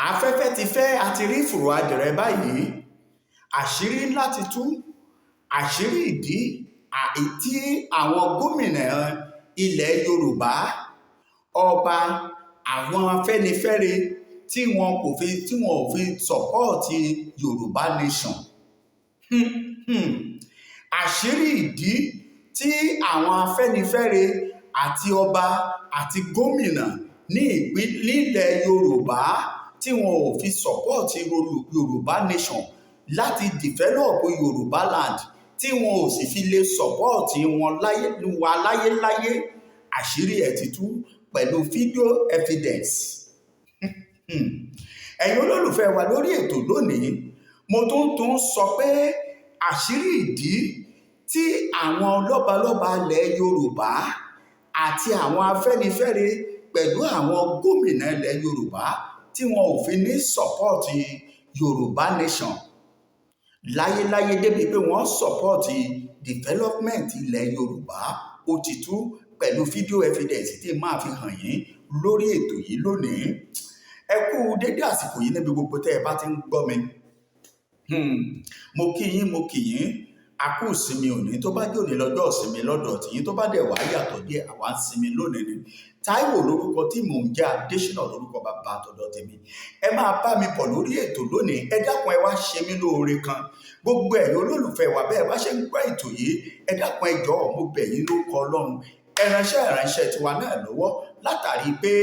afẹ́fẹ́ ti fẹ́ àti rí fùrọ̀ adìrẹ báyìí. Àṣírí ńlá ti tú. Àṣírí ìdí tí àwọn gómìnà ilẹ̀ Yorùbá, ọba, àwọn Afẹ́nifẹ́re tí wọn ò fi sọ́pọ́ọ̀tì Yorùbá nation. Àṣírí ìdí tí àwọn Afẹ́nifẹ́re àti ọba àti gómìnà ní ìpínlẹ̀ Yorùbá tí wọn ò fi sọ́pọ́ọ̀tì Yorùbá nation láti develop Yorùbá land, tí wọn ò sì fi lè sọ́pọ́ọ̀tì wọn láyéláyé. Àṣírí ẹ̀ ti tú pẹ̀lú fídíò evidence. Ẹ̀yin olólùfẹ́ wa lórí ètò lónìí, mo tún sọ pé àṣírí ìdí tí àwọn lọ́balọ́ba ilẹ̀ Yorùbá àti àwọn Afẹ́nifẹ́re pẹ̀lú àwọn gómìnà ilẹ̀ Yorùbá tí wọn ò fi ní sọ́pọ́ọ̀tì Yorùbá nation láyéláyé débi pé wọ́n sọ́pọ́ọ̀tì development ilẹ̀ Yorùbá, ó ti tú pẹ̀lú fídíò evidence tí máa fi hàn yín lórí ètò yìí lónìí. Ẹ kú dédé àsìkò yìí níbi gbogbo tẹ́ ẹ bá ti ń gbọ́ mi. Mo kí yín a kú ìsinmi òní. Tó bá jẹ́ òní lọ́jọ́ ìsinmi lọ́dọ̀ tìyín, tó bá dẹ̀ wá yàtọ̀ díẹ̀, àwa ń sinmi lónìí ni. Táíwò lórúkọ tí mò ń jẹ́, Adésínà lórúkọ bàbá àtọ̀dọ̀ tèmi. Ẹ máa bá mi bọ̀ lórí ètò lónìí. Ẹ dákun ẹ wá ṣe mí lóore kan. Gbogbo ẹ̀yin olólùfẹ́ wa bẹ́ẹ̀ bá ṣe ń gbọ́ ètò yìí, ẹ dákun ẹ jọ̀ọ́ mo bẹ̀ yín lórúkọ Ọlọ́run. Ẹ ránṣẹ́ tiwa náà lọ́wọ́ látàrí pé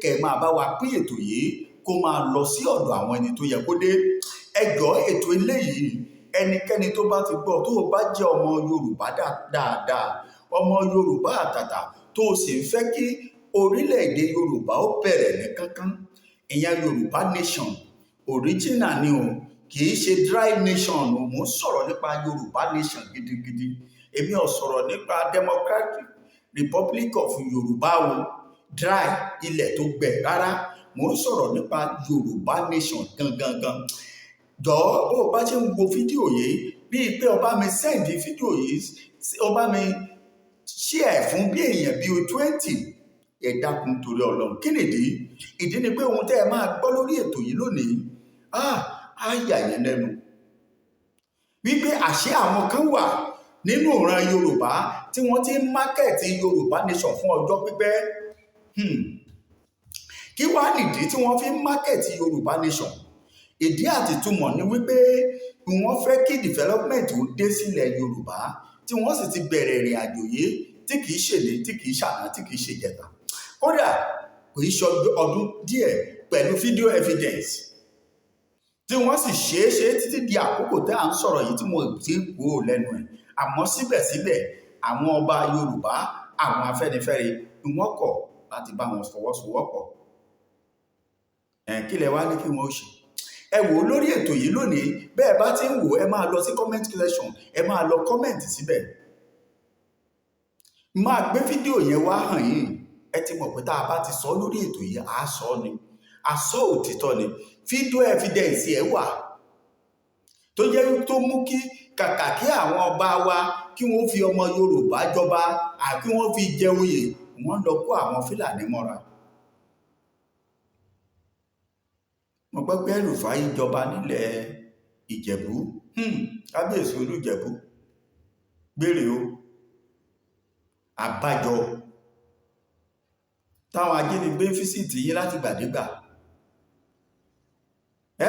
kẹ́ ẹ máa bá wa pín ètò yìí kó máa lọ sí ọ̀dọ̀ àwọn ẹni tó yẹ kó dé. Ẹ jọ̀ọ́ ètò eléyìí, ẹnikẹ́ni tó bá ti gbọ́, tó bá jẹ́ ọmọ Yorùbá dáadáa, ọmọ Yorùbá àtàtà, tó sì ń fẹ́ kí orílẹ̀-èdè Yorùbá ó bẹ̀rẹ̀ ní kánkán, ìyẹn Yorùbá nation original ni o, kì í ṣe dry nation o. Mo ń sọ̀rọ̀ nípa Yorùbá nation gidigidi. Èmi ò sọ̀rọ̀ nípa Democratic Republic of Yorùbá o, dry ilẹ̀ tó gbẹ rárá. Mo ń sọ̀rọ̀ nípa Yorùbá nation gangan. Jọ̀ọ́ bó o bá ṣe ń wo fídíò yìí, bíi pé ọba mi sẹ́ǹdì fídíò yìí, ọba mi share fún bí èèyàn bíi 20. Ẹ dákun torí Ọlọ́run. Kí nìdí? Ìdí ni pé ohun tẹ́ ẹ máa gbọ́ lórí ètò yìí lónìí, á yà yẹn lẹ́nu. Wípé àṣé àwọn kan wà nínú ìran Yorùbá tí wọ́n ti ń mákẹ́ẹ̀tì Yorùbá nation fún ọjọ́ pípẹ́. Kí wá nìdí tí wọ́n fi ń mákẹ́ẹ̀tì Yorùbá nation? Ìdí àtìtúmọ̀ ni wípé wọ́n fẹ́ kí development ó dé sílẹ̀ Yorùbá, tí wọ́n sì ti bẹ̀rẹ̀ ìrìn àjò yìí tí kìí ṣèlé, tí kìí ṣàná, tí kìí ṣe jẹta. Kódà kò í ṣe ọdún díẹ̀ pẹ̀lú fídíò evidence tí wọ́n sì ṣe títí di àkókò tí à ń sọ̀rọ̀ yìí tí mo ti kú lẹ́nu ẹ̀. Àmọ́ síbẹ̀síbẹ̀ àwọn ọba Yorùbá, àwọn Afẹ́nifẹ́re ni wọ́n kọ̀ láti bá wọn fọwọ́sowọ́pọ̀. Kí lẹ wá ní kí wọ́n ṣe? Ẹ wò lórí ètò yìí lónìí, bẹ́ẹ̀ bá ti ń wò, ẹ máa lọ sí comment section, ẹ máa lọ comment síbẹ̀. Máa gbé fídíò yẹn wá hàn yín. Ẹ ti mọ̀ pé tá a bá ti sọ lórí ètò yìí, a sọ ni, a sọ òtítọ́ ni. Fídíò evidence ẹ wà tó jẹ́ tó mú kí kàkà kí àwọn ọba wa kí wọ́n fi ọmọ Yorùbá jọba àbí wọ́n fi jẹ oyè, wọ́n lọ kó àwọn Fúlàní mọ́ra. Mo gbọ́ pé Rúfáì jọba nílẹ̀ Ìjẹ̀bú, kábíyèsí Olújẹ̀bú gbére o. Àbájọ táwọn ajínigbé físìtì yín láti gbàdégbà.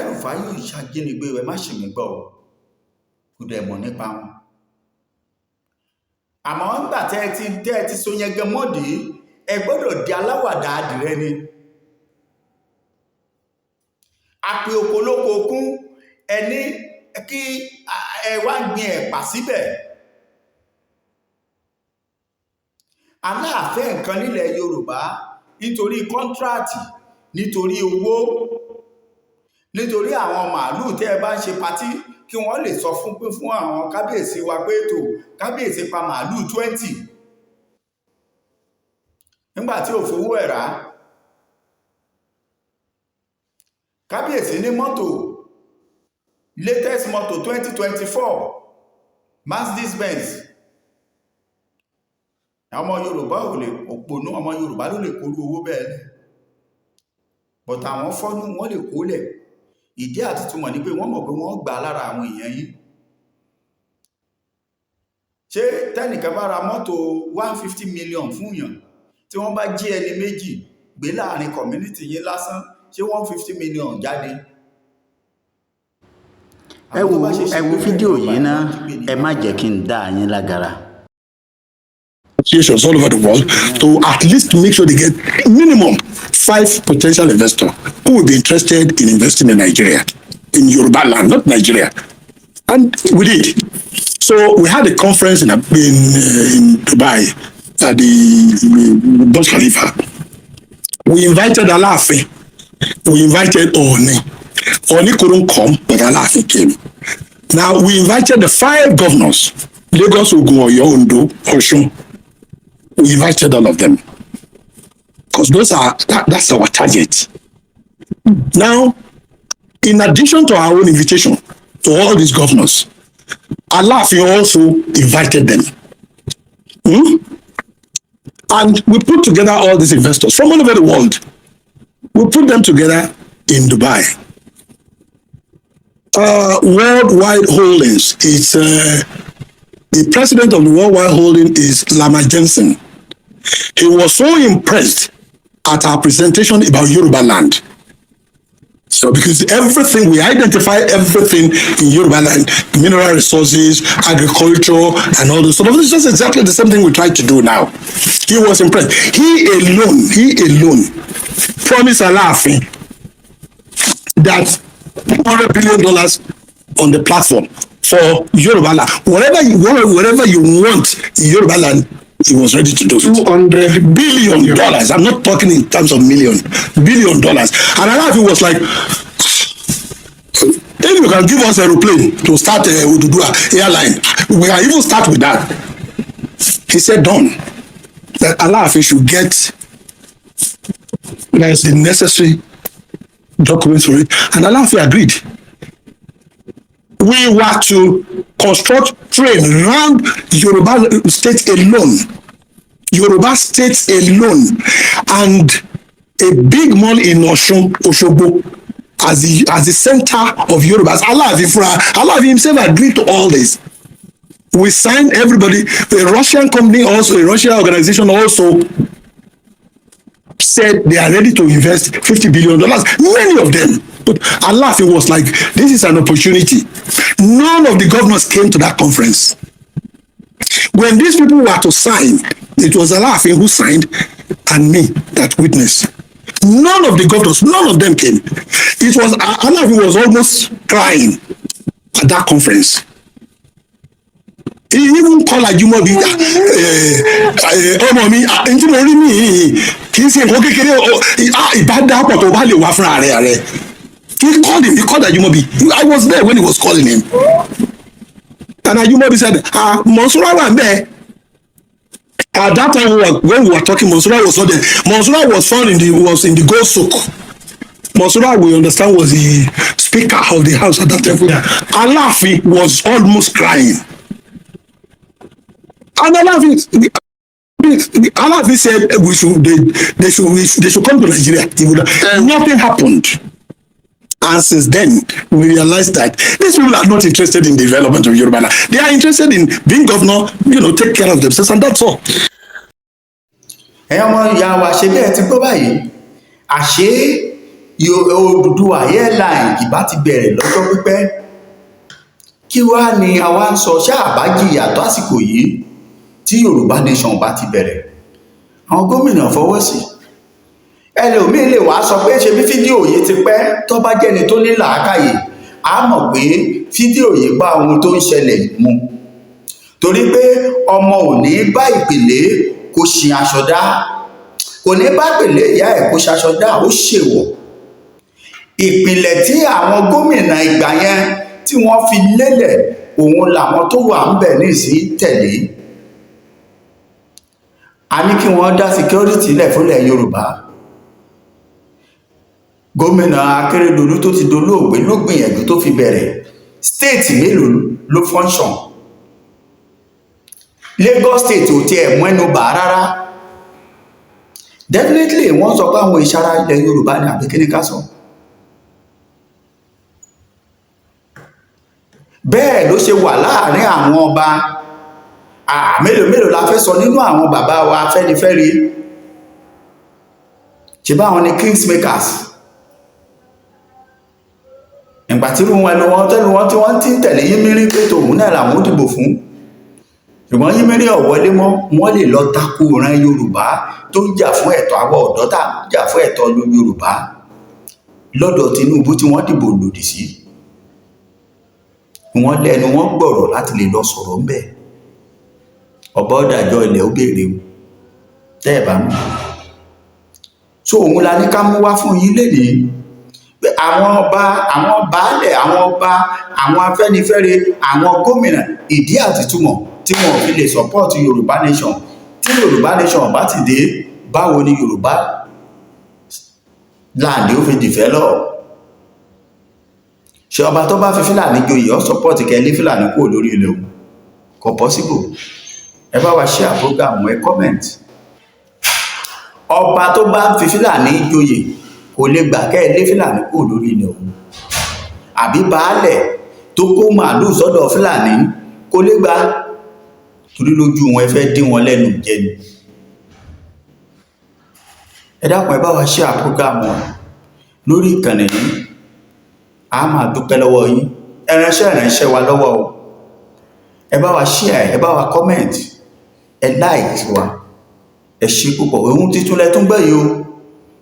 Rúfáì yóò ṣàjínigbé, ẹ má ṣì mí gbọ́ o, kò dẹ̀ mọ̀ nípa wọn. Àmọ́ nígbà tẹ́ ẹ ti so yẹn gan mọ́dì, ẹ gbọ́dọ̀ di aláwàdà adìrẹ ni. Àpè òkòlókò kún ẹni kí ẹ wá gbin ẹ̀pà síbẹ̀. Aláàfẹ́ nǹkan nílẹ̀ Yorùbá nítorí kọ́ńtíráàtì, nítorí owó, nítorí àwọn màálùú tẹ́ ẹ bá ń ṣe patí kí wọ́n lè sọ fún àwọn kábíyèsí wa pé ètò kábíyèsí pa màálùú 20 nígbà tí ò fowó ẹ̀ rà. Kábíyèsí ní mọ́tò, latest mọ́tò 2024 Mercedes Benz. Ọmọ Yorùbá ò lè òpònú, ọmọ Yorùbá ló lè kórú owó bẹ́ẹ̀ lẹ̀. but àwọn fọ́nú wọ́n lè kólẹ̀. Ìdí àti túmọ̀ ni pé wọ́n mọ̀ pé wọ́n gbà lára àwọn èèyàn yìí. Ṣé tẹ́nìkan bá ra mọ́tò 150 million fún yàn tí wọ́n bá jí ẹni méjì gbé láàrin community yìí lásán, ṣé 150 million jáde? Ẹ wo fídíò yìí náà, ẹ má jẹ́ kí n dá yín lágara. Associations all over the world to at least make sure they get minimum 5 potential investors who will be interested in investing in Nigeria, in Yoruba land, not Nigeria. And we did. So we had a conference in Dubai at the Burj Khalifa. We invited Alaafin. We invited Oni. Oni couldn't come, but Alaafin came. Now we invited the 5 governors: Lagos, Ogun, Oyo, Ondo, Osun. We invited all of them because that's our target. Now, in addition to our own invitation to all these governors, Alaafin also invited them. And we put together all these investors from all over the world. We put them together in Dubai. Worldwide Holdings, it's the president of the Worldwide Holding is Lama Jensen. He was so impressed at our presentation about Yoruba land. So because everything, we identify everything in Yoruba land, mineral resources, agriculture, and all this sort of things. It's just exactly the same thing we try to do now. He was impressed. He alone promised Alaafin that $100 billion on the platform for Yoruba land. Whatever you want in Yoruba land, he was ready to do $200 billion. I'm not talking in terms of million, $1 billion. And Alaafin was like, if you can give us an aeroplane to start Ududua airline, we can even start with that. He said, done. That Alaafin should get the necessary documents for it. And Alaafin agreed. We were to construct train around Yoruba states alone. Yoruba states alone. And a big mall in Osogbo as the center of Yorubas. Alaafin himself agreed to all this. We signed everybody. A Russian company also, a Russian organization also said they are ready to invest $50 billion. Many of them. But Alaafin was like, this is an opportunity. None of the governors came to that conference. When these people were to sign, it was Alaafin who signed and me that witnessed. None of the governors, none of them came. It was Alaafin was almost crying at that conference. He even called Ajumobi, ọmọ mi, ntí mo rí mi kì í ṣe nǹkan kékeré, ìbádàpọ̀ tó bá lè wá fúnra rẹ̀. He called Ajumobi. I was there when he was calling him. And Ajumobi said, Monsura wà ńbẹ̀. At that time when we were talking, Monsura was not there. Monsura was found in the gold soak. Monsura, we understand, was the speaker of the house at that time. Yeah. Alaafin was almost crying. And Alaafin said they should come to Nigeria. Nothing happened. And since then, we realized that these people are not interested in the development of Yoruba land. They are interested in being governor, take care of themselves, and that's all. Ọmọ ìyá wa ṣe bẹ́ẹ̀ ti gbọ́ báyìí. Àṣé Odùduwà airline ìbá ti bẹ̀rẹ̀ lọ́jọ́ pípẹ́. Kí wá ni àwa ń sọ ṣáàbájìyà tó àsìkò yìí tí Yorùbá nation bá ti bẹ̀rẹ̀? Àwọn gómìnà fọwọ́ sí. Ẹlòmíì lè wá sọ pé ṣe bí fídíò yìí ti pẹ́, tó bá jẹ́ni tó ní làákàyè á mọ̀ pé fídíò yìí bá ohun tó ń ṣẹlẹ̀ mu. Torí pé ọmọ ò ní bá ìpèlé kó ṣin aṣọ dá, kò ní bá ìpèlé ìyá ẹ̀ kó ṣaṣọ dá, ó ṣèwọ̀. Ìpìlẹ̀ tí àwọn gómìnà ìgbà yẹn tí wọ́n fi lélẹ̀ òun làwọn tó wà ń bẹ̀ nísìnyí tẹ̀lé. A ní kí wọ́n dá security lẹ̀ fúnlẹ̀ Yorùbá. Gómìnà Akérédolú tó ti dolóògbé ló gbìyànjú tó fi bẹ̀rẹ̀. State mélòó ló function? Lagos state ò tiẹ̀ mẹ́nu bà rárá. definitely wọ́n sọ pé àwọn ìṣara ilẹ̀ Yorùbá ni àbí kí ni ká sọ. Bẹ́ẹ̀ ló ṣe wà láàrin àwọn ọba mélòó la fẹ́ sọ nínú àwọn bàbá wa Afẹ́nifẹ́re, ṣe báwọn ni kingsmakers. ìgbà tí wọn ẹnu wọn tẹnu wọn tí wọ́n ti ń tẹ̀lé Yímírí pé tòun náà làwọn ó dìbò fún, ṣùgbọ́n Yímírí ọ̀wọ́lé mọ́, wọ́n lè lọ tako ìran Yorùbá tó ń jà fún ẹ̀tọ́ àwọn ọ̀dọ́ tá ń jà fún ẹ̀tọ́ Yorùbá lọ́dọ̀ Tinubu tí wọ́n dìbò lòdì sí. Wọ́n lẹ́nu wọn gbọ̀rọ̀ láti lè lọ sọ̀rọ̀ ńbẹ̀. Ọba ọ̀dàjọ́ ilẹ̀ ó béèrè o tẹ́ ẹ̀ bá mú. So òun la ní ká mú wá fún yín lénìí pé àwọn ọba, àwọn baálẹ̀, àwọn ọba, àwọn Afẹ́nifẹ́re, àwọn gómìnà, ìdí àtìtúmọ̀ tí wọn ò fi lè support Yorùbá nation. Tí Yorùbá nation bá ti dé, báwo ni Yorùbá land ó fi develop? Ṣé ọba tó bá fi Fúlàní joyè ó support kẹ́lé Fúlàní kúrò lórí ilẹ̀ òun? Kò possible. Ẹ bá wa share program, ẹ comment. Ọba tó bá fi Fúlàní joyè kò lè gbà kẹ́lé Fúlàní kúrò lórí ilẹ̀ òun. Àbí baálẹ̀ tó kó màálù sọ́dọ̀ Fúlàní kò lè gbà, torí lójú wọn ẹ fẹ́ dín wọn lẹ́nu jẹ ni. Ẹ dákun ẹ bá wa share program lórí ìkànnì yìí. A máa dúpẹ́ lọ́wọ́ yín. Ẹ ránṣẹ́ wa lọ́wọ́ o. Ẹ bá wa share, ẹ bá wa comment, ẹ like wa. Ẹ ṣé púpọ̀. Ohun títún lẹ tún gbọ́ yìí o,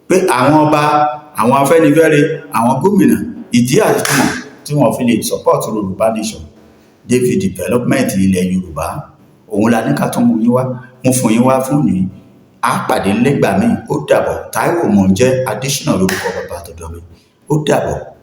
pé àwọn ọba, àwọn Afẹ́nifẹ́re, àwọn gómìnà, ìdí àtìtúmọ̀ tí wọ́n fi lè support Yorùbá nation david development ilẹ̀ Yorùbá, òun la ní ká tún mú yín wá, mú fún yín wá fún ní. A pàdé lẹ́gbàá mi. Ó dàbọ̀. Táíwò mò ń jẹ́ Adésínà lórúkọ bàbá àtọ̀dọ̀ mi. Ó dàbọ̀.